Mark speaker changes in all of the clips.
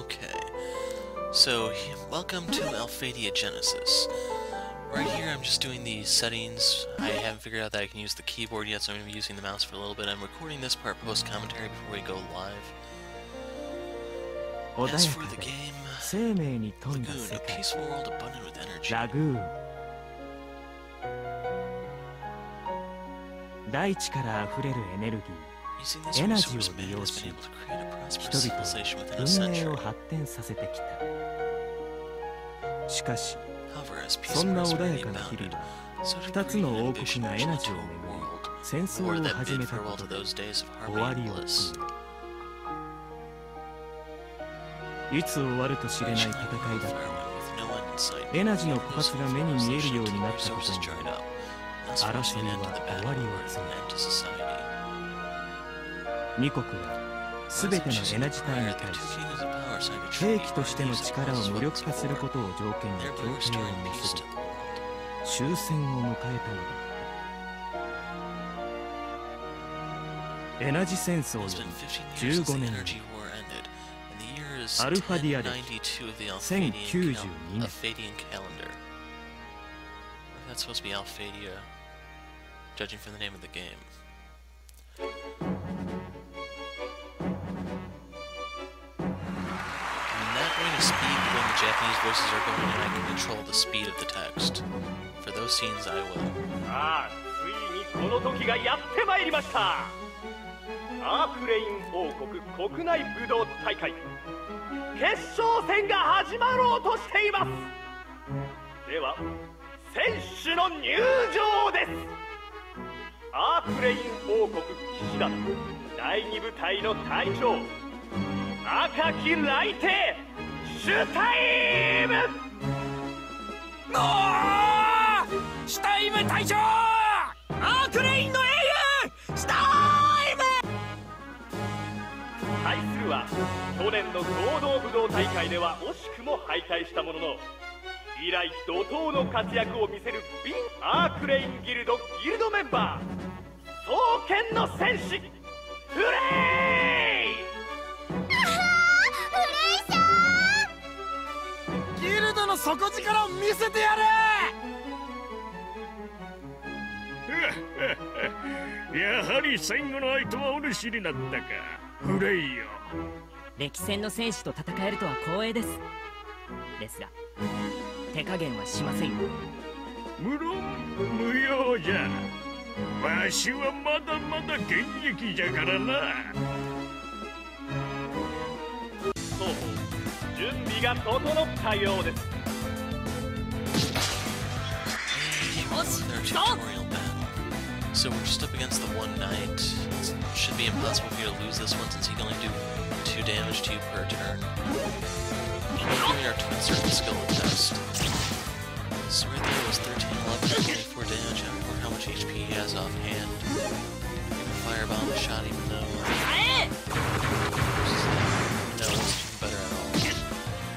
Speaker 1: Okay, so welcome to Alphadia Genesis. Right here I'm just doing the settings. I haven't figured out that I can use the keyboard yet, so I'm going to be using the mouse for a little bit. I'm recording this part post-commentary before we go live. As for the game, Lagoon, a peaceful world abundant with energy. Lagoon.
Speaker 2: 大地から溢れるエネルギー、エナジーを利用し、人々は文明を発展させてきた。しかし、そんな穏やかな日々は、2つの王国がエナジーをめぐり、戦争を始めたことで終わりを告ぐ。いつ終わると知れない戦いだったが、エナジーの枯渇が目に見えるようになったことにより、争いは終わりを告ぐ。2国は全てのエナジ隊に対し、兵器としての力を無力化することを条件に協定を結び、終戦を迎えたのだった。エナジ戦争より15年後、アルファディア歴1092年。
Speaker 1: That's supposed to be Alphadia, judging from the name of the game. I'm not going to speak when the Japanese voices are going and I can control the speed of the text. For those scenes, I will.
Speaker 3: さあ、ついにこの時がやってまいりました。アークレイン王国国内武道大会決勝戦が始まろうとしています。では、選手の入場です。アークレイン王国騎士団第2部隊の隊長、赤き雷帝シュタイム。
Speaker 4: シュタイム隊長、アークレインの英雄シュタイム。
Speaker 3: 対するは去年の合同武道大会では惜しくも敗退したものの、以来怒涛の活躍を見せるビンアークレインギルドメンバー、双剣の戦士フレイ。
Speaker 4: ギルドの底力を見せてやれ。
Speaker 5: やはり最後の相手はお主になったか、フレイよ。
Speaker 6: 歴戦の戦士と戦えるとは光栄です。ですが手加減はしませんよ。
Speaker 5: 無論無用じゃ。わしはまだまだ現役じゃからな。
Speaker 3: そう、準備が整ったようです。
Speaker 1: So we're just up against the one knight. It should be impossible for you to lose this one since he can only do 2 damage to you per turn. We're doing our twin circle skill test. So right there was 13, 11, 24 damage. I don't remember how much HP he has offhand. Firebomb a shot even though... No, it's even better at all.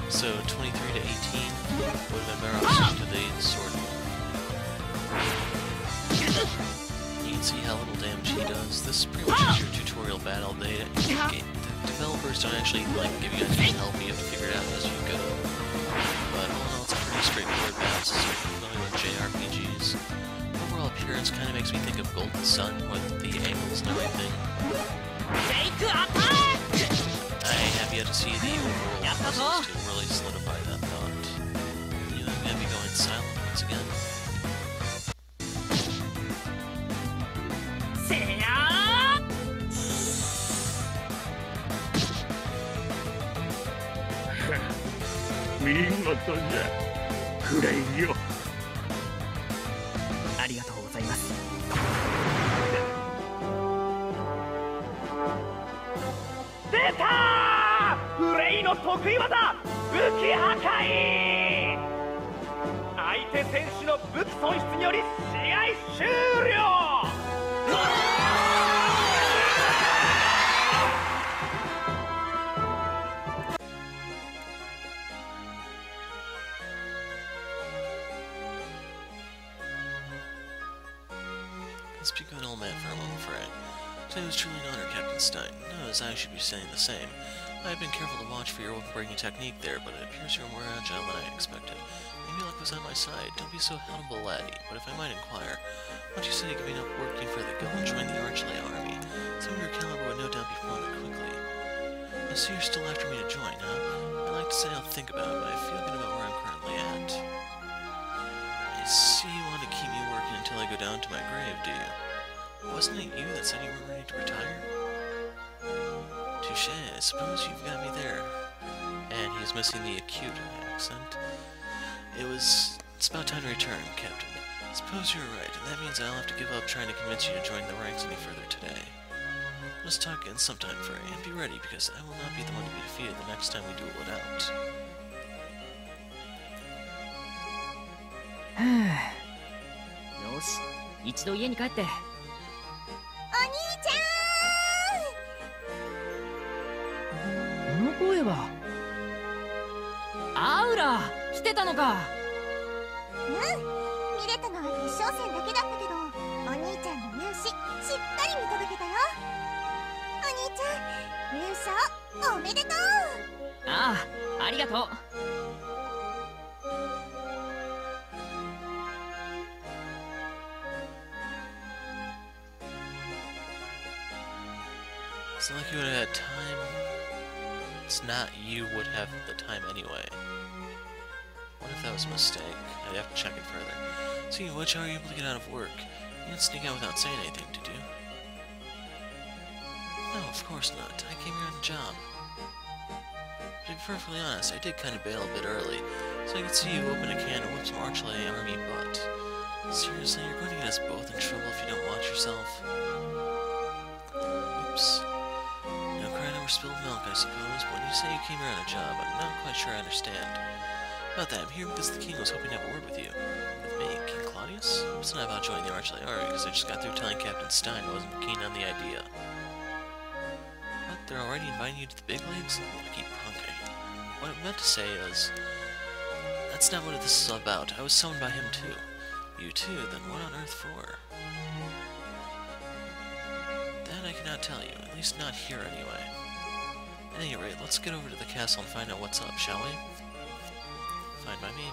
Speaker 1: So 23 to 18 would have been better off to the sword. You can see how little damage he does. This is pretty much your tutorial battle. The developers don't actually give you any help. You have to figure it out as you go. But all in all, it's a pretty straightforward battle system. Familiar with JRPGs. Overall appearance kind of makes me think of Golden Sun with the angles and everything. I have yet to see the overall puzzles to really solidify that thought. I'm going to be going silent once again.
Speaker 3: Deta! フレイの得意技、武器破壊。相手選手の武器損失により試合終了。
Speaker 1: Let's speak of an old man for a moment, Fred. Today was truly an honor, Captain Stein. No, as I should be saying the same. I have been careful to watch for your weapon-breaking technique there, but it appears you're more agile than I expected. Maybe luck was on my side. Don't be so humble, laddie. But if I might inquire, once you say giving up working for the guild and join the Archlay army, some of your caliber would no doubt be promoted quickly. I see you're still after me to join, huh? I'd like to say I'll think about it, but I feel good about where I'm currently at. I see you want to keep me working until I go down to my grave, do you? Wasn't it you that said you weren't ready to retire? Touché, I suppose you've got me there. And he's missing the acute accent. It's about time to return, Captain. Suppose you're right, and that means I'll have to give up trying to convince you to join the ranks any further today. Let's talk again sometime, Frey, and be ready, because I will not be the one to be defeated the next time we duel it out.
Speaker 6: よし、一度家に帰って。お兄
Speaker 7: ちゃん。
Speaker 6: この声は。アウラ、来てたのか。
Speaker 7: うん、見れたのは決勝戦だけだったけど、お兄ちゃんの入試しっかり見届けたよ。お兄ちゃん、優勝おめでとう。
Speaker 6: ああ、ありがとう。
Speaker 1: It's not like you would have had time. It's not you would have the time anyway. What if that was a mistake? I'd have to check it further. See, which are you able to get out of work? You didn't sneak out without saying anything, did you? No, of course not. I came here on the job. To be perfectly honest, I did kind of bail a bit early, so I could see you open a can and whip some Archlay army butt. Seriously, you're going to get us both in trouble if you don't watch yourself. Oops. No crying over spilled milk, I suppose, but when you say you came here on a job, I'm not quite sure I understand. About that, I'm here because the king was hoping to have a word with you. With me, King Claudius? It's not about joining the Archlay army, because I just got through telling Captain Stein I wasn't keen on the idea. What? They're already inviting you to the big leagues? Lucky punk. What I meant to say is, that's not what this is about. I was summoned by him too. You too? Then what on earth for? That I cannot tell you, at least not here anyway. At any rate, let's get over to the castle and find out what's up, shall we? Fine by me.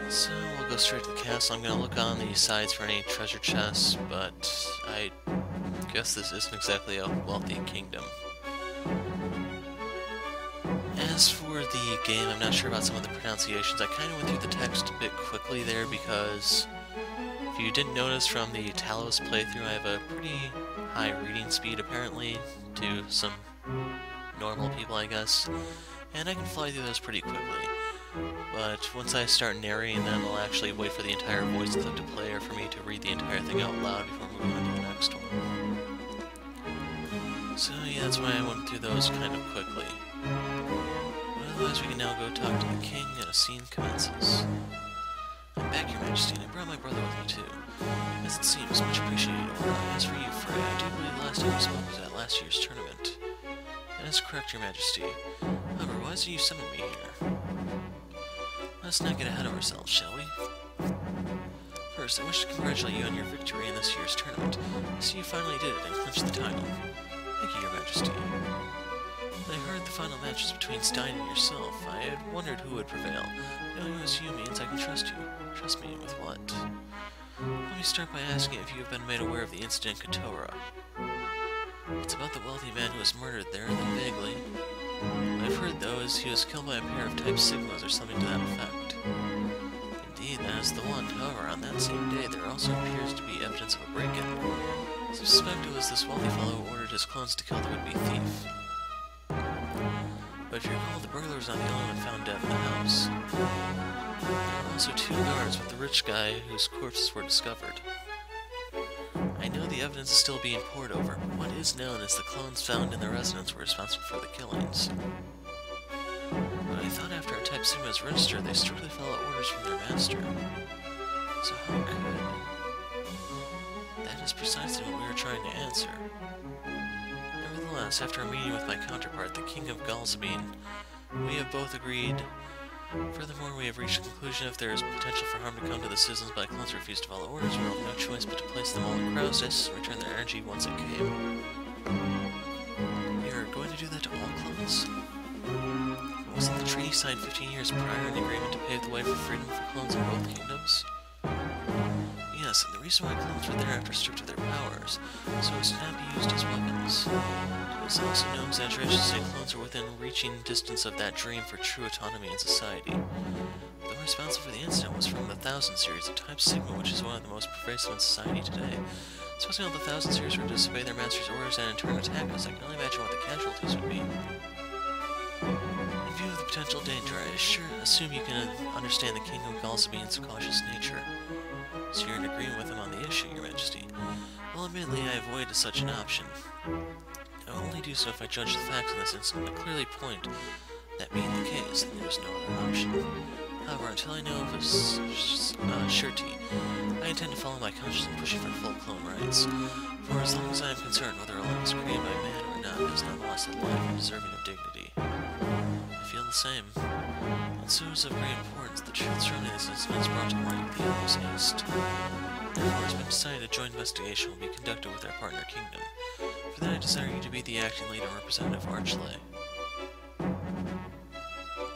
Speaker 1: So, we'll go straight to the castle. I'm gonna look on the sides for any treasure chests, but I guess this isn't exactly a wealthy kingdom. As for the game, I'm not sure about some of the pronunciations. I kind of went through the text a bit quickly there because if you didn't notice from the Talos playthrough, I have a pretty high reading speed apparently to some normal people, I guess, and I can fly through those pretty quickly. But once I start narrating them, I'll actually wait for the entire voice clip to play or for me to read the entire thing out loud before moving on to the next one. So yeah, that's why I went through those kind of quickly. But otherwise, we can now go talk to the king, and a scene commences. I'm back, Your Majesty, and I brought my brother with me too. As it seems, much appreciated. As for you, Frey, I do believe the last time we spoke was at last year's tournament. That is correct, Your Majesty. However, why did you summon me here? Let's not get ahead of ourselves, shall we? First, I wish to congratulate you on your victory in this year's tournament. I see you finally did it and clinched the title. Thank you, Your Majesty. When I heard the final match was between Stein and yourself, I had wondered who would prevail. Knowing it was you means I can trust you. Trust me with what? Let me start by asking if you have been made aware of the incident in Katora. It's about the wealthy man who was murdered there, then vaguely. What I've heard, though, is he was killed by a pair of Type Sigmas or something to that effect. Indeed, that is the one. However, on that same day, there also appears to be evidence of a break-in. I suspect it was this wealthy fellow who ordered his clones to kill the would-be thief. But if you recall, the burglar was not the only one found dead in the house. There were also 2 guards with the rich guy whose corpses were discovered. I know the evidence is still being pored over, but what is known is the clones found in the residence were responsible for the killings. But I thought after a Type Sigma was registered, they strictly follow orders from their master. So how could... That is precisely what we were trying to answer. Nevertheless, after a meeting with my counterpart, the King of Galzabine, we have both agreed Furthermore, we have reached the conclusion if there is potential for harm to come to the citizens by clones who refuse to follow orders, we will have no choice but to place them all in cryostats and return their energy once it came. You're going to do that to all clones? Wasn't the treaty signed 15 years prior an agreement to pave the way for freedom for clones in both kingdoms? Yes, and the reason why clones were thereafter stripped of their powers, so as to not be used as weapons. It is also no exaggeration to say clones are within reaching distance of that dream for true autonomy in society. The one responsible for the incident was from the 1000 series of Type Sigma, which is one of the most pervasive in society today. Supposing all the 1000 series were to disobey their master's orders and in turn attack us, I can only imagine what the casualties would be. In view of the potential danger, I assume you can understand the kingdom calls being's cautious nature. So you're in agreement with him on the issue, Your Majesty. Well, admittedly, I avoided such an option. I will only do so if I judge the facts in this instance and clearly point that being the case, then there is no other option. However, until I know of a surety, I intend to follow my conscience in pushing for full clone rights. For as long as I am concerned, whether a life is created by man or not is nonetheless a life and deserving of dignity. I feel the same. And so it is of great importance the truth surrounding this incident is brought to light with the utmost haste. Therefore, it has been decided a joint investigation will be conducted with our partner kingdom. For that, I desire you to be the acting leader and representative Archlay.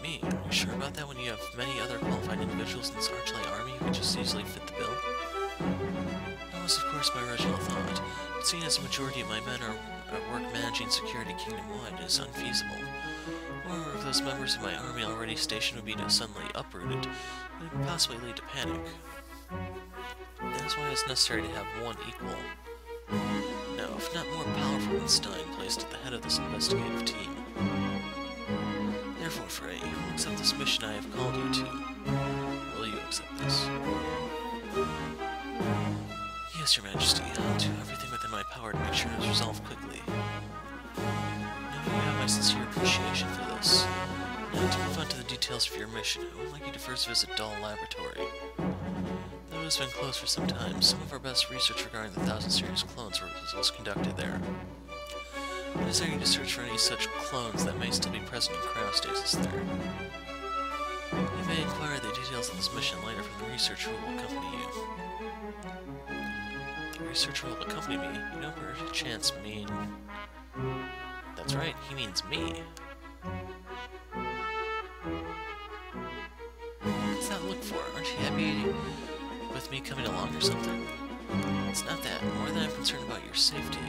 Speaker 1: Me? Are you sure about that when you have many other qualified individuals in this Archlay army who could just easily fit the bill? That was, of course, my original thought, but seeing as the majority of my men are at work managing security kingdom-wide, it is unfeasible. Or if those members of my army already stationed would be suddenly uprooted, it would possibly lead to panic. That is why it is necessary to have one equal, no, if not more powerful than Stein, placed at the head of this investigative team. Therefore, Frey, you will accept this mission I have called you to. Will you accept this? Yes, Your Majesty. I'll do everything within my power to make sure it is resolved quickly. Now you have my sincere appreciation for this. Now, to move on to the details of your mission, I would like you to first visit Dauhl Laboratory. Though it has been closed for some time, some of our best research regarding the 1000 series clones was conducted there. I desire you to search for any such clones that may still be present in cryostasis there. You may inquire the details of this mission later from the researcher who will accompany you. The researcher will accompany me? You know, perchance mean... That's right, he means me. What's that look for? Aren't you happy with me coming along or something? It's not that. More than I'm concerned about your safety.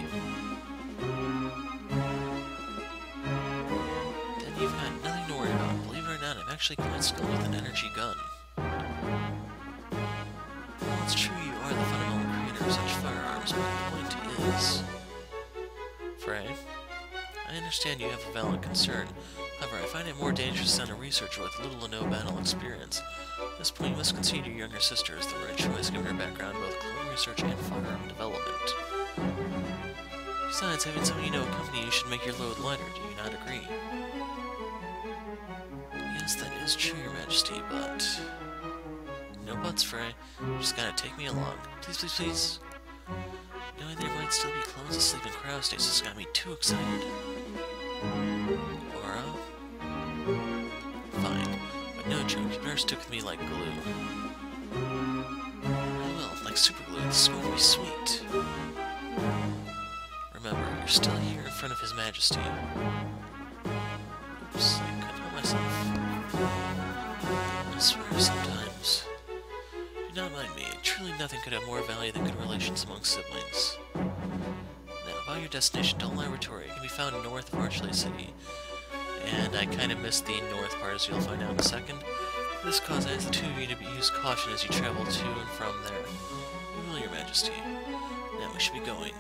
Speaker 1: Then you've got nothing to worry about. Believe it or not, I'm actually quite skilled with an energy gun. Well, it's true you are the fundamental creator of such firearms, but the point is... Frey, I understand you have a valid concern. However, I find it more dangerous than a researcher with little to no battle experience. At this point, you must concede your younger sister is the right choice, given her background in both clone research and firearm development. Besides, having someone you know accompany you should make your load lighter, do you not agree? Yes, that is true, Your Majesty, but... No buts, Frey. You just gotta take me along. Please, please, please. Knowing there might still be clones asleep in cryostasis got me too excited. Aura? Fine, but no joke, you better stick with me like glue. I will, like super glue, this is going to be sweet. Remember, you're still here in front of His Majesty. Oops, I couldn't help myself. I swear sometimes. Do not mind me, truly nothing could have more value than good relations among siblings. Now, about your destination, Dauhl Laboratory, it can be found north of Archlay City. And I kind of missed the north part, as you'll find out in a second. For this cause, I ask the two of you to use caution as you travel to and from there. We will, Your Majesty. Now we should be going.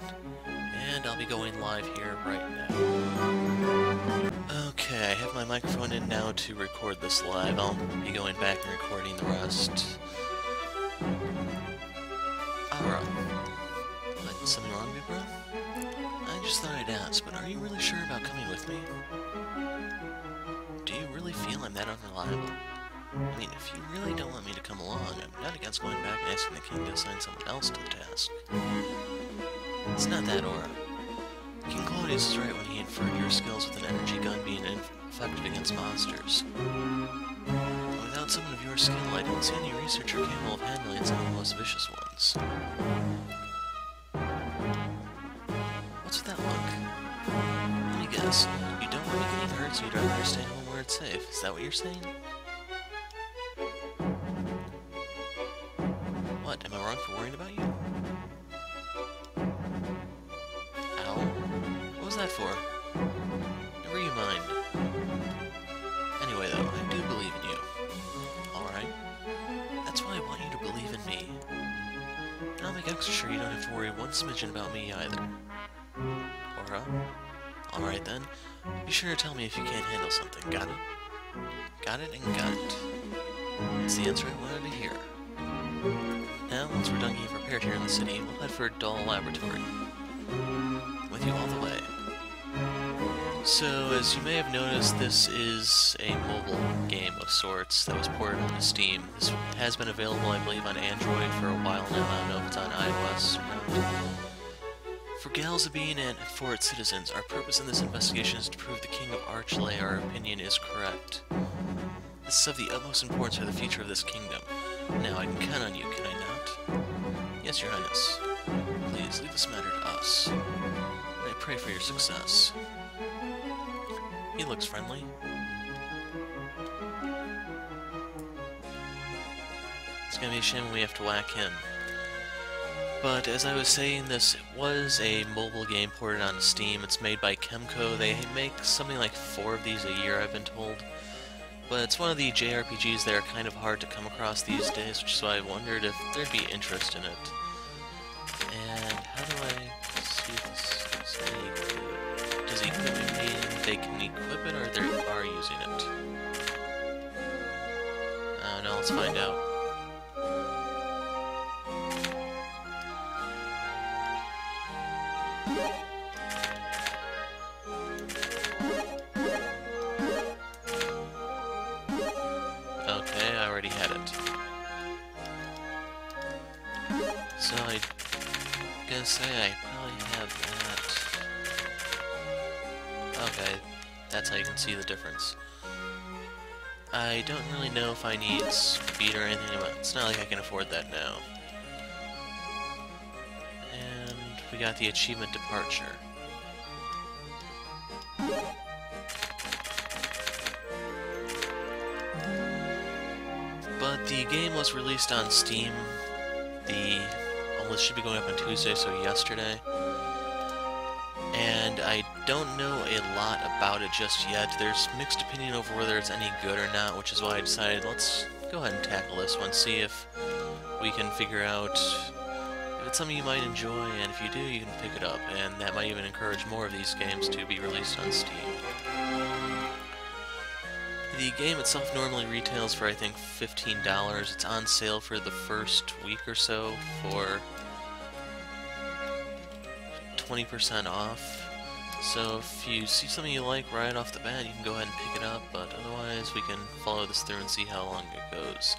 Speaker 1: And I'll be going live here right now. Okay, I have my microphone in now to record this live. I'll be going back and recording the rest. Aura. What, something wrong with me, bro? I just thought I'd ask, but are you really sure about coming with me? Do you really feel I'm that unreliable? I mean, if you really don't want me to come along, I'm not against going back and asking the king to assign someone else to the task. It's not that, Aura. King Claudius is right when he inferred your skills with an energy gun being effective against monsters. Oh Without someone of your skill, I don't see any researcher capable of handling some of the most vicious ones. What's with that look? Let me guess. You don't want me getting hurt, so you'd rather stay home where it's safe. Is that what you're saying? What? Am I wrong for worrying about you? Ow. What was that for? Never you mind. Anyway, though, I do believe in you. Alright. That's why I want you to believe in me. And I'll make extra sure you don't have to worry one smidgen about me either. Or, alright then. Be sure to tell me if you can't handle something, got it? Got it and got it. That's the answer I wanted to hear. Now, once we're done getting prepared here in the city, we'll head for Dauhl Laboratory. With you all the way. So, as you may have noticed, this is a mobile game of sorts that was ported onto Steam. This has been available, I believe, on Android for a while now. I don't know if it's on iOS or not. For Galzabine and for its citizens, our purpose in this investigation is to prove the King of Archlay our opinion is correct. This is of the utmost importance for the future of this kingdom. Now I can count on you, can I not? Yes, Your Highness. Please, leave this matter to us. And I pray for your success. He looks friendly. It's gonna be a shame when we have to whack him. But as I was saying, this was a mobile game ported onto Steam. It's made by Kemco. They make something like 4 of these a year, I've been told. But it's one of the JRPGs that are kind of hard to come across these days, which is why I wondered if there'd be interest in it. And how do I see this? Does equipment mean they can equip it, or they are using it? I don't know, let's find out. Okay, I already had it. So I gonna say I probably have that. Okay, that's how you can see the difference. I don't really know if I need speed or anything, but it's not like I can afford that now. And we got the achievement departure. But the game was released on Steam. This should be going up on Tuesday, so yesterday. And I don't know a lot about it just yet. There's mixed opinion over whether it's any good or not, which is why I decided let's go ahead and tackle this one, see if we can figure out if it's something you might enjoy, and if you do, you can pick it up, and that might even encourage more of these games to be released on Steam. The game itself normally retails for, I think, $15. It's on sale for the first week or so for 20% off. So if you see something you like right off the bat, you can go ahead and pick it up, but otherwise we can follow this through and see how long it goes.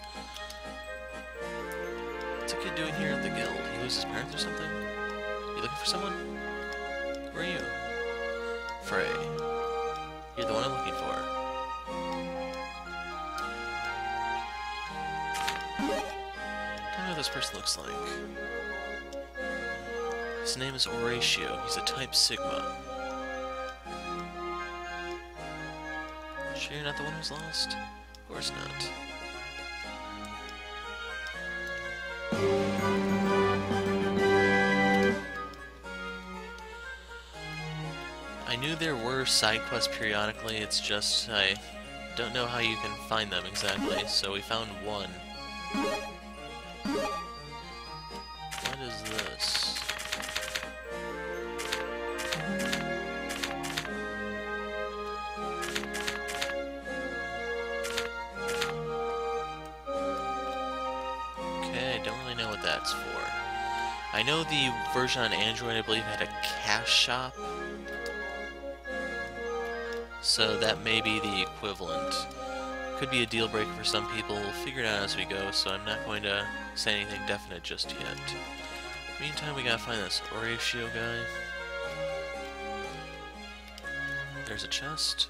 Speaker 1: What's a kid doing here at the guild? He loses his parents or something? You looking for someone? Who are you? Frey. You're the one I'm looking for. I don't know what this person looks like. His name is Horatio. He's a type Sigma. Sure you're not the one who's lost? Of course not. I knew there were side quests periodically, it's just I don't know how you can find them exactly, so we found one. What is this? Okay, I don't really know what that's for. I know the version on Android, I believe, had a cash shop. So that may be the equivalent. Could be a deal breaker for some people. We'll figure it out as we go, so I'm not going to say anything definite just yet. Meantime, we gotta find this Horatio guy. There's a chest.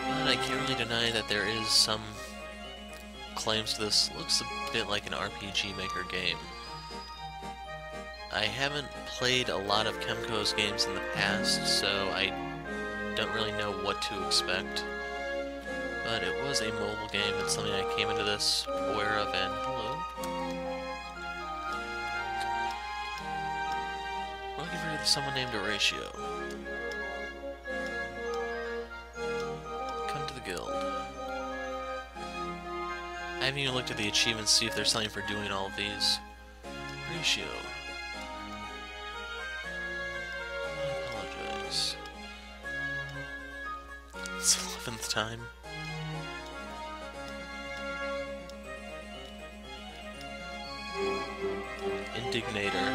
Speaker 1: But I can't really deny that there is some claims to this. Looks a bit like an RPG Maker game. I haven't played a lot of Kemco's games in the past, so I don't really know what to expect. But it was a mobile game. It's something I came into this aware of, and hello. We're looking for someone named Horatio. Come to the guild. I haven't even looked at the achievements to see if there's something for doing all of these. Horatio. I apologize. It's the 11th time. Indignator.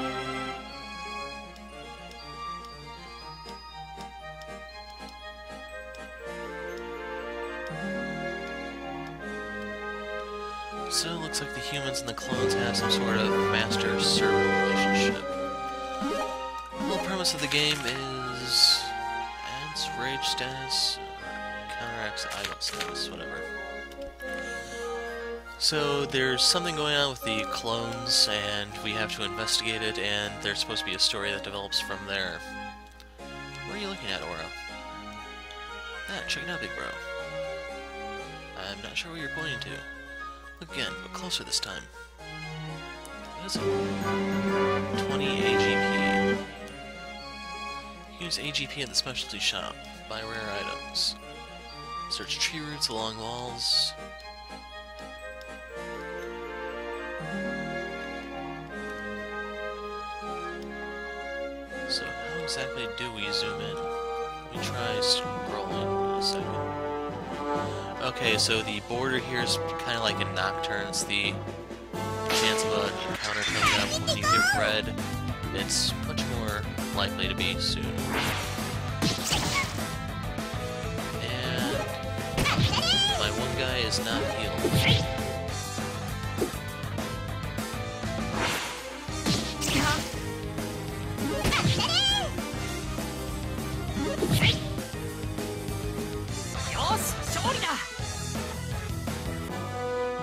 Speaker 1: So it looks like the humans and the clones have some sort of master-servant relationship. The whole premise of the game is adds rage status, or counteracts idle status, whatever. So there's something going on with the clones, and we have to investigate it, and there's supposed to be a story that develops from there. What are you looking at, Aura? Ah, check it out, big bro. I'm not sure what you're pointing to. Look again, but closer this time. What is it? 20 AGP. Use AGP at the specialty shop. Buy rare items. Search tree roots along walls. So how exactly do we zoom in? Let me try scrolling in a second. Okay, so the border here is kind of like a nocturne. It's the chance of an encounter coming up. When you hit red, it's much more likely to be soon. And my one guy is not healed.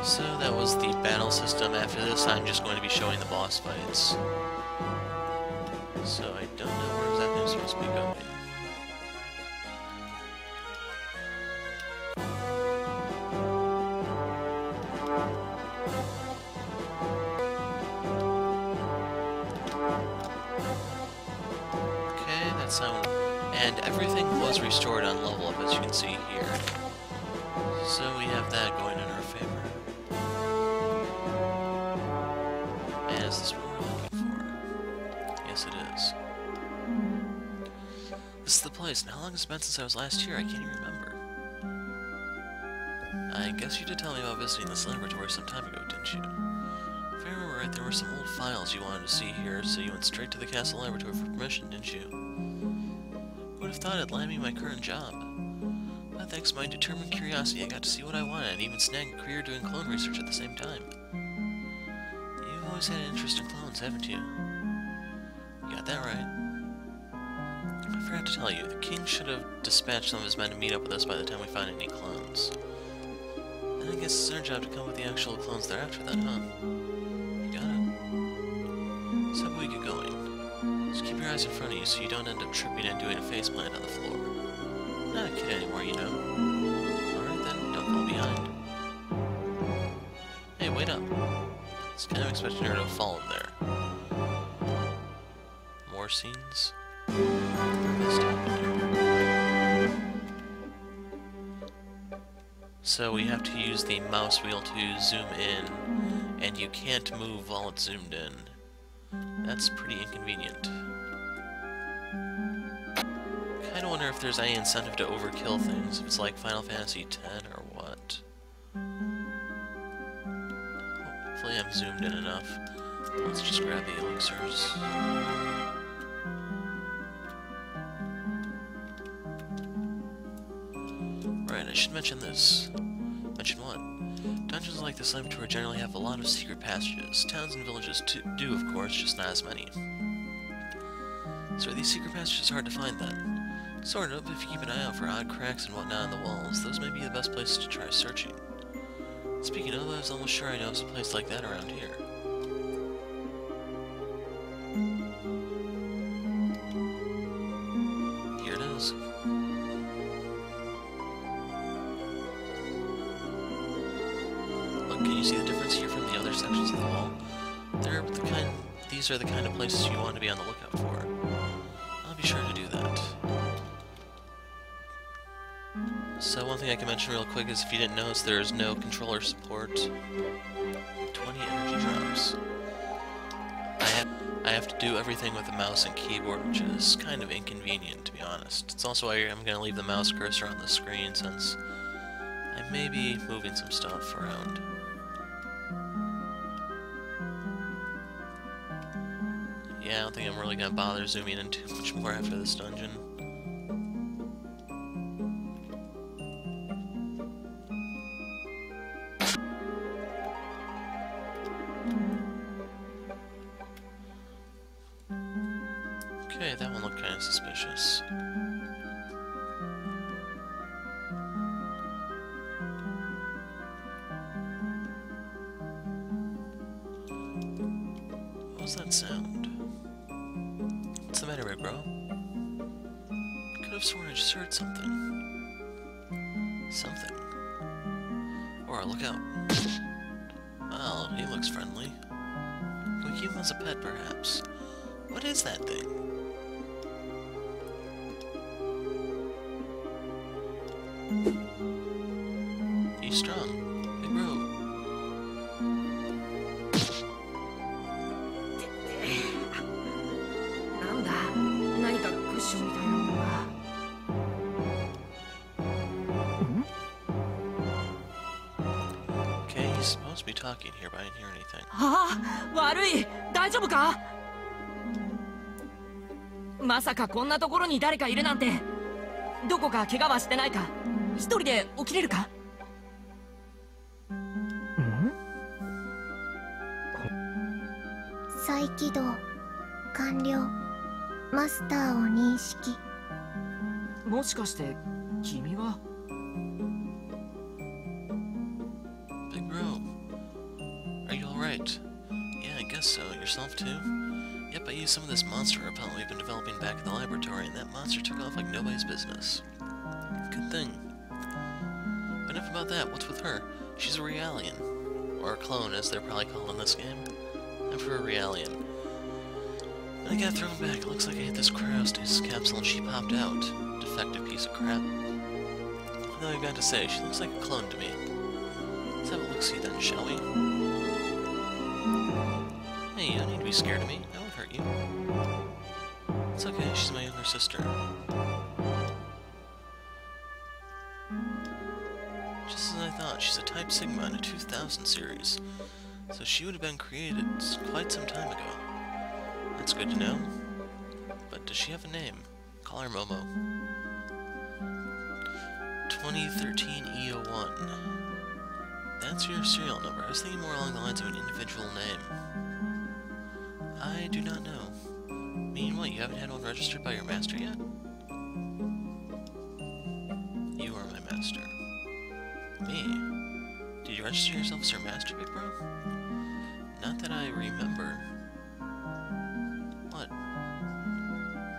Speaker 1: So that was the battle system. After this, I'm just going to be showing the boss fights. So I don't know where exactly I'm supposed to be going. Okay, that sound... And everything was restored on level up, as you can see here. So we have that going in our favor. And is this what we're looking for? Yes, it is. This is the place, and how long has it been since I was last here? I can't even remember. I guess you did tell me about visiting this laboratory some time ago, didn't you? If I remember right, there were some old files you wanted to see here, so you went straight to the castle laboratory for permission, didn't you? Who would have thought it'd land me my current job? But thanks to my determined curiosity, I got to see what I wanted, and even snag a career doing clone research at the same time. You've always had an interest in clones, haven't you? You got that right. I forgot to tell you, the king should have dispatched some of his men to meet up with us by the time we find any clones. And I guess it's their job to come with the actual clones they're after then, huh? You got it. So how about we get going? Just keep your eyes in front of you so you don't end up tripping and doing a faceplant on the floor. I'm not a kid anymore, you know. Alright then, don't fall behind. Hey, wait up. I was kind of expecting her to fall in there. More scenes? So we have to use the mouse wheel to zoom in, and you can't move while it's zoomed in. That's pretty inconvenient. Kinda wonder if there's any incentive to overkill things, if it's like Final Fantasy X or what. Hopefully I'm zoomed in enough. Let's just grab the elixirs. Right, I should mention this. Mention what? Dungeons like this laboratory generally have a lot of secret passages. Towns and villages do, of course, just not as many. So are these secret passages hard to find then? Sort of, if you keep an eye out for odd cracks and whatnot on the walls, those may be the best places to try searching. Speaking of, I was almost sure I know of a place like that around here. Here it is. Look, can you see the difference here from the other sections of the wall? These are the kind of places you want to be on the lookout for. I'll be sure to do that. So one thing I can mention real quick is if you didn't notice, there is no controller support. 20 energy drops. I have to do everything with the mouse and keyboard, which is kind of inconvenient, to be honest. It's also why I'm going to leave the mouse cursor on the screen, since I may be moving some stuff around. Yeah, I don't think I'm really going to bother zooming in too much more after this dungeon. Okay, that one looked kind of suspicious. What was that sound? What's the matter, bro? I could have sworn I just heard something. Something. Or look out. Well, he looks friendly. We keep him as a pet, perhaps. What is that thing? He's strong. Big bro. Okay, he's supposed to be talking here, but I didn't hear anything.
Speaker 6: 悪い、大丈夫か？まさかこんなところに誰かいるなんて。どこか怪我はしてないか？一人で起きれるか？
Speaker 7: 再起動完了。マスターを認識。
Speaker 6: もしかして君は？
Speaker 1: Big bro, are you alright? Yeah, I guess so. Yourself too? Yep, I used some of this monster repellent we've been developing back in the laboratory, and that monster took off like nobody's business. Good thing. But enough about that, what's with her? She's a Realian. Or a clone, as they're probably called in this game. I'm for a Realian. I got thrown back. It looks like I hit this cryostasis capsule and she popped out. Defective piece of crap. Though I've got to say, she looks like a clone to me. Let's have a look-see then, shall we? Hey, you don't need to be scared of me. I won't hurt you. It's okay, she's my younger sister. Just as I thought, she's a Type Sigma in a 2000 series. So she would have been created quite some time ago. That's good to know. But does she have a name? Call her Momo. 2013 E01. That's your serial number. I was thinking more along the lines of an individual name. I do not know. Mean what, you haven't had one registered by your master yet? You are my master. Me? Did you register yourself as your master, big bro? Not that I remember. What?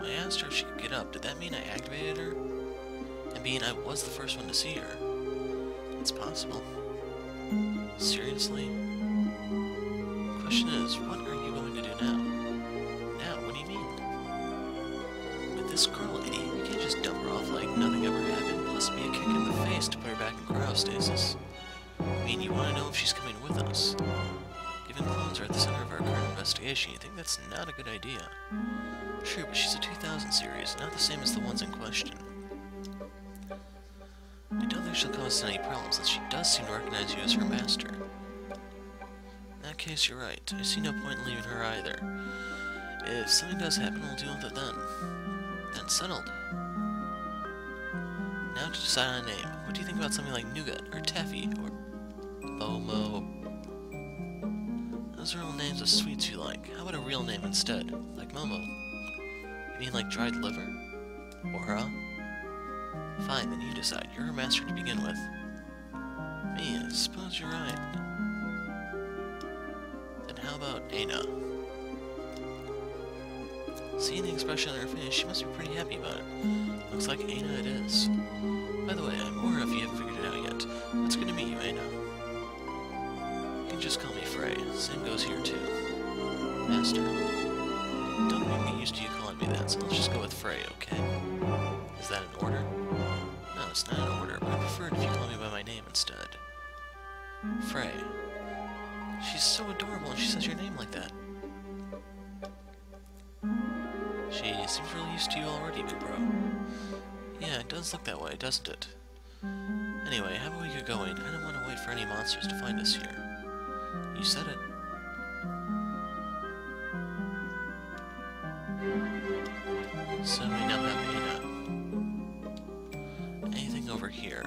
Speaker 1: When I asked her if she could get up, did that mean I activated her? And being I was the first one to see her. It's possible. Seriously? Question is, what are you going to do now? Now? What do you mean? With this girl, idiot, you can't just dump her off like nothing ever happened, plus be a kick in the face to put her back in cryostasis. I mean, you want to know if she's coming with us. Given clones are at the center of our current investigation, you think that's not a good idea. Sure, but she's a 2000 series, not the same as the ones in question. I don't think she'll cause us any problems, since she does seem to recognize you as her master. In that case, you're right. I see no point in leaving her either. If something does happen, we'll deal with it then. Then settled. Now to decide on a name. What do you think about something like Nougat, or Taffy, or Momo? Those are all names of sweets you like. How about a real name instead? Like Momo? You mean like dried liver? Or Fine, then you decide. You're a master to begin with. Me, I suppose you're right. Then how about Aina? Seeing the expression on her face, she must be pretty happy about it. Looks like Aina it is. By the way, I'm Aura if you haven't figured it out yet. It's good to meet you, Aina. You can just call me Frey. Same goes here, too. Master. Don't make me used to you calling me that, so let's just go with Frey, okay? Is that an order? No, it's not an order, but I prefer it if you call me by my name instead. Frey. She's so adorable and she says your name like that. She seems really used to you already, big bro. Yeah, it does look that way, doesn't it? Anyway, how about we get going? I don't want to wait for any monsters to find us here. You said it. So we now have Aina. Anything over here?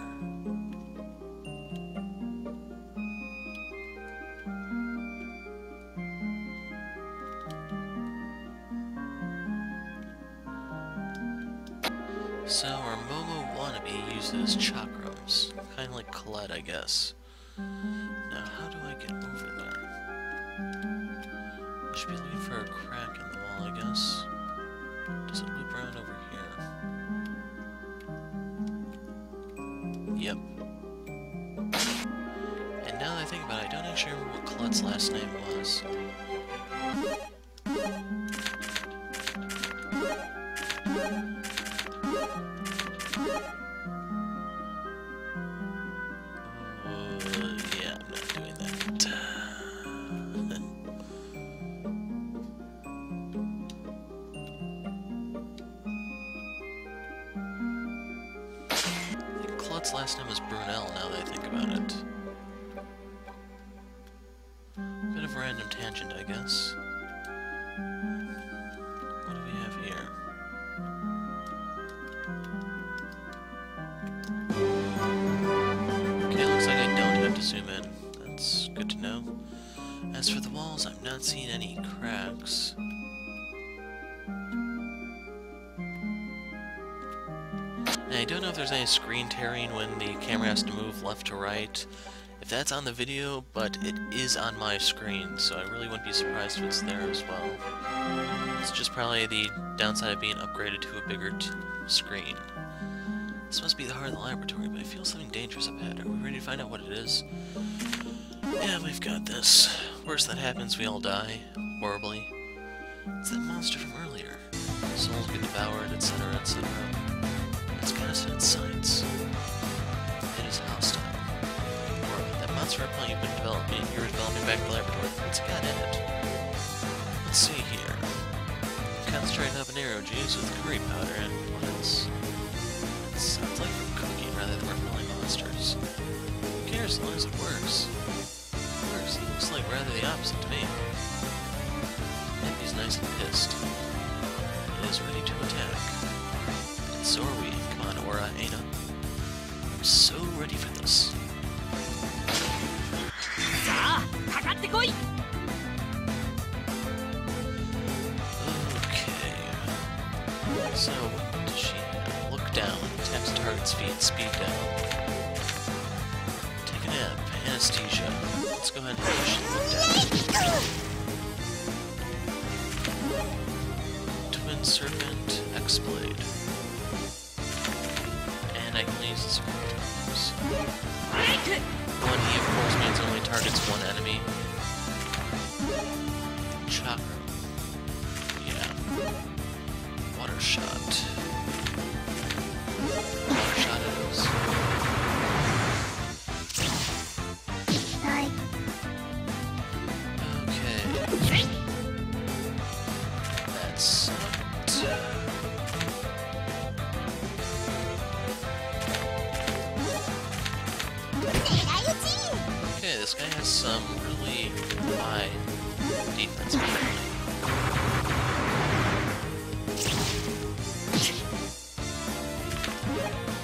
Speaker 1: So our Momo wannabe uses chakrams, kind of like Colette, I guess. Now, how do I get over there? I should be looking for a crack in the wall, I guess. Does it loop around over here? Yep. And now that I think about it, I don't actually remember what Colette's last name was. Yeah, I'm not doing that. I think Colette's last name was Brunel, now that I think about it. Bit of a random tangent, I guess. What do we have here? Okay, looks like I don't have to zoom in. That's good to know. As for the walls, I'm not seeing any cracks. And I don't know if there's any screen tearing when the camera has to move left to right. If that's on the video, but it is on my screen, so I really wouldn't be surprised if it's there as well. It's just probably the downside of being upgraded to a bigger screen. This must be the heart of the laboratory, but I feel something dangerous up ahead. Are we ready to find out what it is? Yeah, we've got this. Worst that happens, we all die. Horribly. It's that monster from earlier. Souls get devoured, etc., etc. It's got us in its sights. It is hostile. That monster repellent you're developing back in the laboratory, what's it got in it? Let's see here. Concentrated habanero juice with curry powder and what else? It sounds like we're cooking rather than repelling monsters. Who cares as long as it works? It works. It looks like rather the opposite to me. He's nice and pissed. It is ready to attack. And so are we. Come on, Aura, Aina. I'm so ready for this. Okay. So, what does she have? Look down. Attacks target's feet. Speed down. Take a nap. Anesthesia. Let's go ahead and finish it. Look down. Twin Serpent. X-Blade. And I can use this a couple times. 1E, of course, means it only targets one enemy. Chakra. Yeah. Water Shot. Water Shot it is. Okay. That's okay, this guy has some really high defense apparently.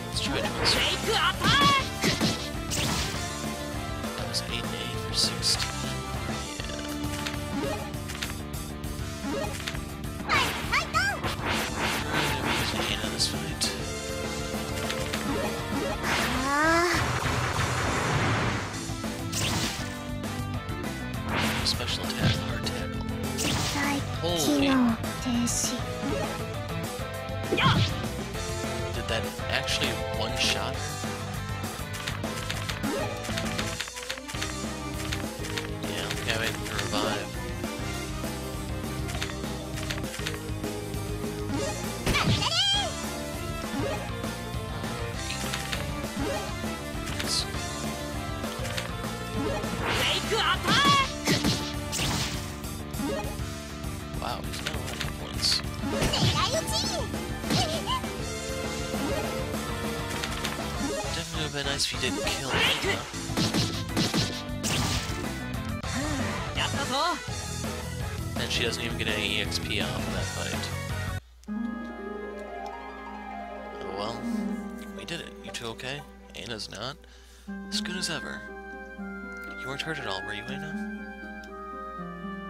Speaker 1: Let's try to insert. That was 8 and 8 for 16. Yeah. Alright, I'm using Aina this fight. Did that actually one-shot her? Yeah, okay, wait to revive. Wow, there's not a lot of points. Definitely would have been nice if you didn't kill me, huh? And she doesn't even get any EXP off of that fight. Oh well, we did it. You two okay? Anna's not. As good as ever. You weren't hurt at all, were you, Anna?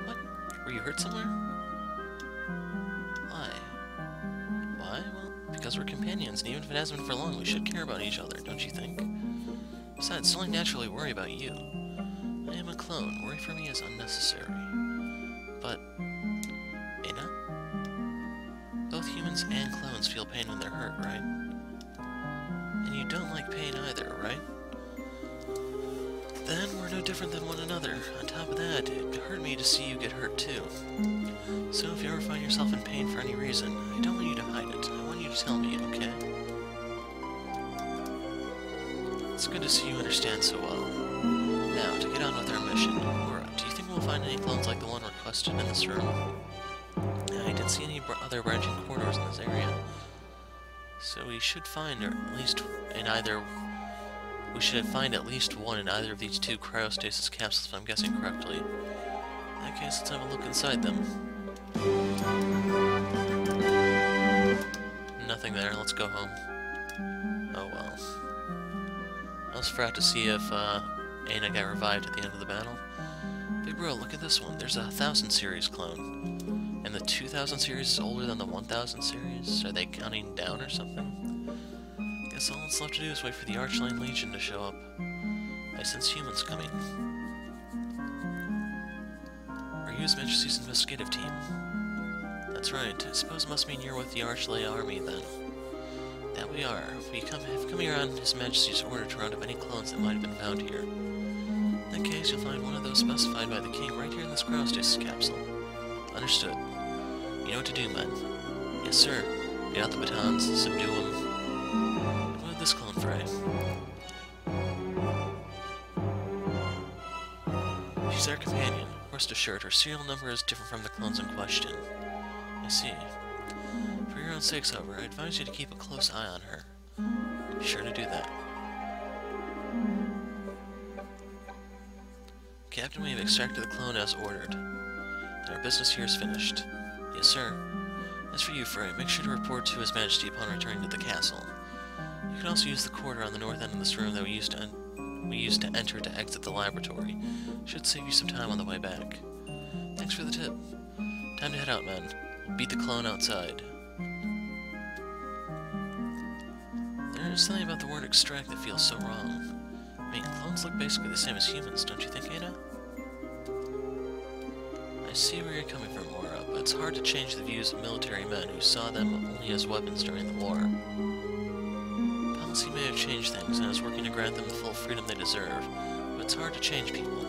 Speaker 1: What? Were you hurt somewhere? Why? Why? Well, because we're companions, and even if it hasn't been for long, we should care about each other, don't you think? Besides, it's only naturally worry about you. I am a clone. Worry for me is unnecessary. But, Anna? Both humans and clones feel pain when they're hurt, right? And you don't like pain either, right? Then we're no different than one another. On top of that, it hurt me to see you get hurt too. So if you ever find yourself in pain for any reason, I don't want you to hide it. I want you to tell me, okay? It's good to see you understand so well. Now, to get on with our mission. Laura, do you think we'll find any clones like the one requested in this room? I didn't see any other branching corridors in this area. So we should find at least in either... We should find at least one in either of these two cryostasis capsules, if I'm guessing correctly. In that case, let's have a look inside them. Nothing there, let's go home. Oh well. I was forgot to see if Aina got revived at the end of the battle. Big bro, look at this one. There's a 1000 series clone. And the 2000 series is older than the 1000 series? Are they counting down or something? Guess all that's left to do is wait for the Archline Legion to show up. I sense humans coming. Are you His Majesty's investigative team? That's right. I suppose it must mean you're with the Archlay army, then. That we are. We have come here on His Majesty's order to round up any clones that might have been found here. In that case, you'll find one of those specified by the king right here in this cryostasis capsule. Understood. You know what to do, men. Yes, sir. Get out the batons, subdue them. What did this clone fray? She's our companion. Rest assured, her serial number is different from the clones in question. I see. For your own sakes, however, I advise you to keep a close eye on her. Be sure to do that. Captain, we have extracted the clone as ordered. And our business here is finished. Yes, sir. As for you, Frey, make sure to report to His Majesty upon returning to the castle. You can also use the corridor on the north end of this room that we used to enter to exit the laboratory. Should save you some time on the way back. Thanks for the tip. Time to head out, men. We'll beat the clone outside. There's something about the word extract that feels so wrong. I mean, clones look basically the same as humans, don't you think, Ada? I see where you're coming from, Laura, but it's hard to change the views of military men who saw them only as weapons during the war. Policy may have changed things and is working to grant them the full freedom they deserve, but it's hard to change people.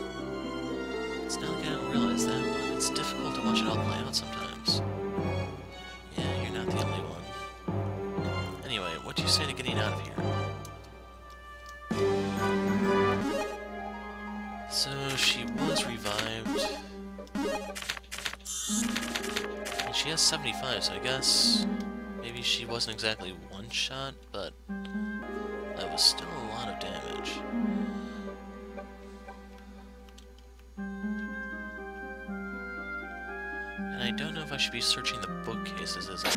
Speaker 1: It's not like I don't realize that, but it's difficult to watch it all play out sometimes. Yeah, you're not the only one. Anyway, what do you say to getting out of here? So, she was revived. And she has 75, so I guess maybe she wasn't exactly one shot, but that was still a lot of damage. And I don't know if I should be searching the bookcases as I...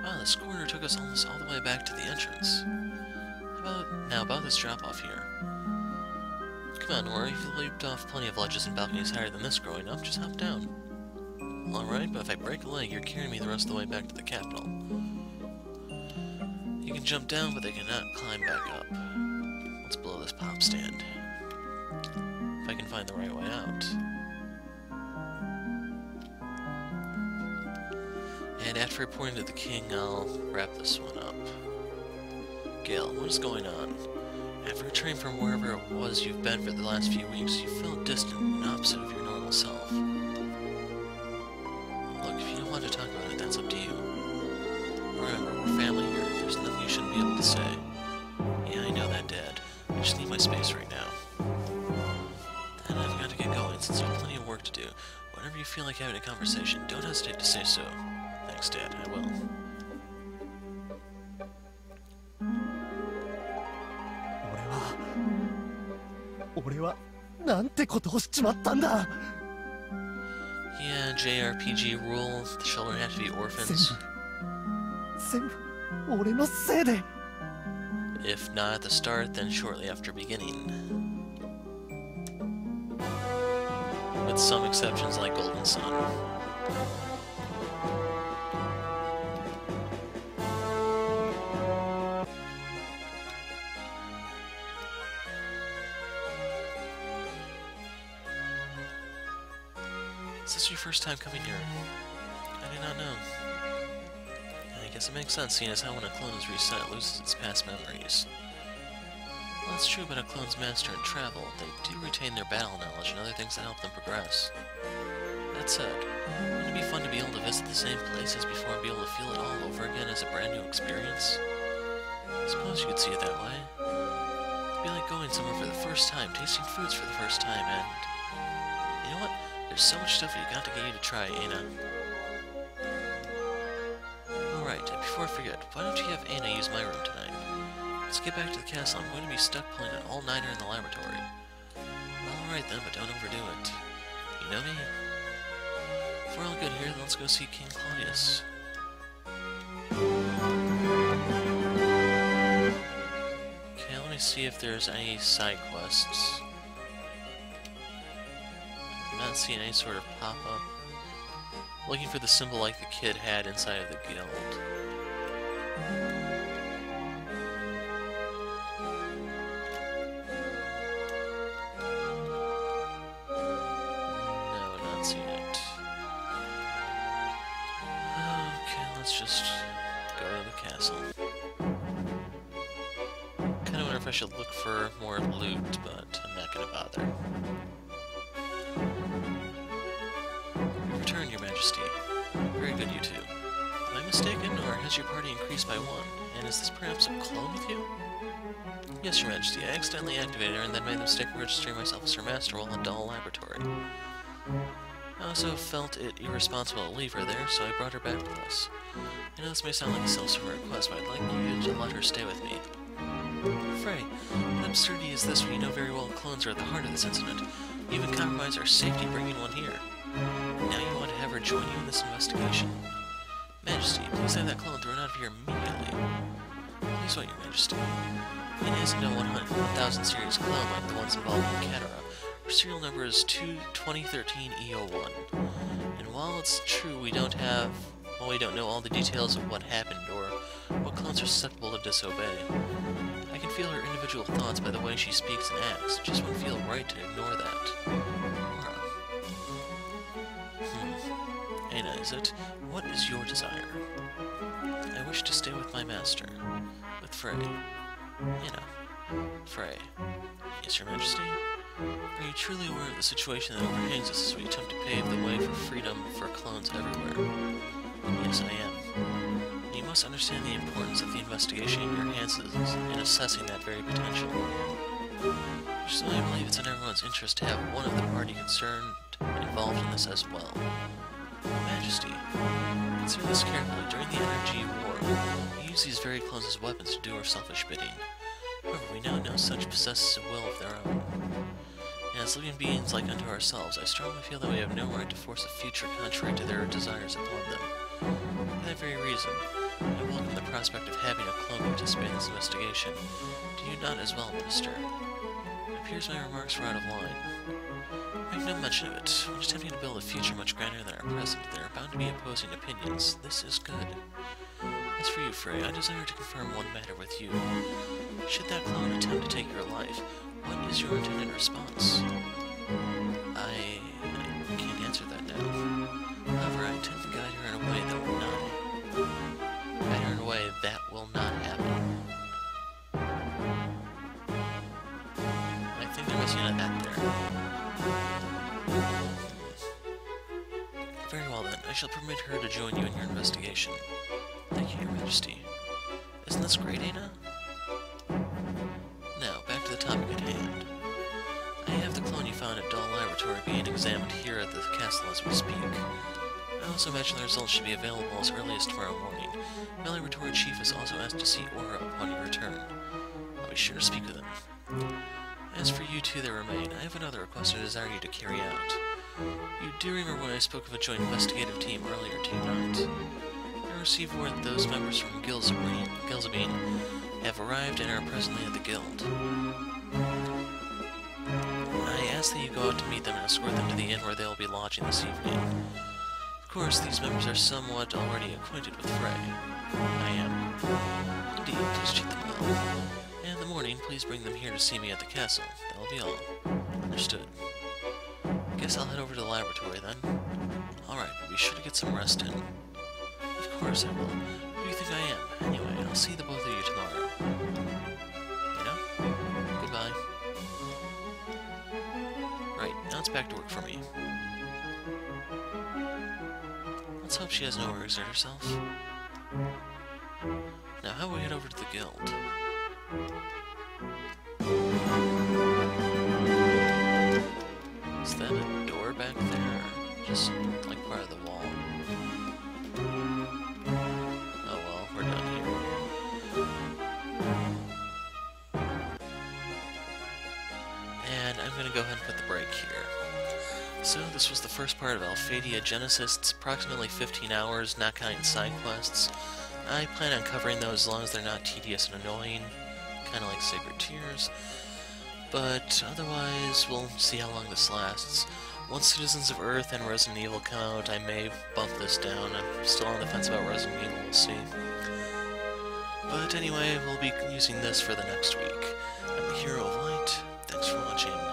Speaker 1: Wow, this corridor took us almost all the way back to the entrance. Now about this drop-off here. Come on, Nora, you've leaped off plenty of ledges and balconies higher than this growing up, just hop down. Alright, but if I break a leg, you're carrying me the rest of the way back to the capital. You can jump down, but they cannot climb back up. Let's blow this pop stand. If I can find the right way out. And after reporting to the king, I'll wrap this one up. Gale, what is going on? After returning from wherever it was you've been for the last few weeks, you feel distant and opposite of your normal self. Look, if you don't want to talk about it, that's up to you. Remember, we're family here. There's nothing you shouldn't be able to say. Yeah, I know that, Dad. I just need my space right now. Then I've got to get going, since I have plenty of work to do. Whenever you feel like having a conversation, don't hesitate to say so. Thanks, Dad. I will. Yeah, JRPG rule. The children have to be orphans. If not at the start, then shortly after beginning. With some exceptions like Golden Sun. Is this your first time coming here? I do not know. I guess it makes sense, seeing as how when a clone is reset, it loses its past memories. Well, it's true about a clone's master in travel. They do retain their battle knowledge and other things that help them progress. That said, wouldn't it be fun to be able to visit the same places before and be able to feel it all over again as a brand new experience? I suppose you could see it that way. It'd be like going somewhere for the first time, tasting foods for the first time, and... you know what? There's so much stuff you got to get you to try, Aina. Alright, before I forget, why don't you have Aina use my room tonight? Let's get back to the castle. I'm going to be stuck pulling an all-nighter in the laboratory. Well, alright then, but don't overdo it. You know me? If we're all good here, then let's go see King Claudius. Okay, let me see if there's any side quests. I'm not seeing any sort of pop-up. Looking for the symbol like the kid had inside of the guild. No, not seeing it. Okay, let's just go to the castle. Kinda wonder if I should look for more loot, but I'm not gonna bother. Return, Your Majesty. Very good, you two. Am I mistaken, or has your party increased by one? And is this perhaps a clone with you? Yes, Your Majesty. I accidentally activated her and then made the mistake of registering myself as her master while in Dauhl Laboratory. I also felt it irresponsible to leave her there, so I brought her back with us. I know this may sound like a self-serving request, but I'd like you to let her stay with me. Frey, what absurdity is this when you know very well clones are at the heart of this incident? You even compromise our safety bringing one here. Now you want to have her join you in this investigation. Majesty, please have that clone thrown out of here immediately. Please wait, Your Majesty. It isn't no 1,000 series clone like the ones involved in Katara. Her serial number is 2013 E01. And while it's true we don't know all the details of what happened or what clones are susceptible to disobey, I can feel her individual thoughts by the way she speaks and acts. It just wouldn't feel right to ignore that. Aina, is it? What is your desire? I wish to stay with my master. With Frey. Aina. Frey. Yes, Your Majesty? Are you truly aware of the situation that overhangs us as we attempt to pave the way for freedom for clones everywhere? Yes, I am. You must understand the importance of the investigation in your hands in assessing that very potential. So I believe it's in everyone's interest to have one of the party concerned involved in this as well. Majesty, consider this carefully. During the Energy War, we use these very clones as weapons to do our selfish bidding. However, we now know such possess a will of their own. And as living beings like unto ourselves, I strongly feel that we have no right to force a future contrary to their desires upon them. For that very reason, I welcome the prospect of having a clone participate in this investigation. Do you not as well, Minister? It appears my remarks were out of line. Make no mention of it. When attempting to build a future much grander than our present, there are bound to be opposing opinions. This is good. As for you, Frey, I desire to confirm one matter with you. Should that clone attempt to take your life, what is your intended response? I can't answer that now. However, I intend to guide her in a way that will not happen. I think there was an at there. Very well then, I shall permit her to join you in your investigation. Thank you, Your Majesty. Isn't this great, Aina? Now, back to the topic at hand. I have the clone you found at Dauhl Laboratory being examined here at the castle as we speak. I also imagine the results should be available as early as tomorrow morning. My laboratory chief has also asked to see Aura upon your return. I'll be sure to speak with him. As for you two that remain, I have another request I desire you to carry out. You do remember when I spoke of a joint investigative team earlier, do you not? I received word that those members from Gilzabine have arrived and are presently at the guild. I ask that you go out to meet them and escort them to the inn where they will be lodging this evening. Of course, these members are somewhat already acquainted with Frey. I am. Indeed, please treat them well. And in the morning, please bring them here to see me at the castle. That will be all. Understood. Guess I'll head over to the laboratory then. Alright, but be sure to get some rest in. Of course I will. Who do you think I am? Anyway, I'll see the both of you tomorrow. You know? Goodbye. Right, now it's back to work for me. Let's hope she has nowhere to exert herself. Now, how do we head over to the guild? Is that a door back there? Just, like, part of the wall? Oh well, we're done here. And I'm gonna go ahead and put the break here. So, this was the first part of Alphadia Genesis. It's approximately 15 hours, not counting side quests. I plan on covering those as long as they're not tedious and annoying, kind of like Sacred Tears. But otherwise, we'll see how long this lasts. Once Citizens of Earth and Resident Evil come out, I may bump this down. I'm still on the fence about Resident Evil, we'll see. But anyway, we'll be using this for the next week. I'm the Hero of Light. Thanks for watching.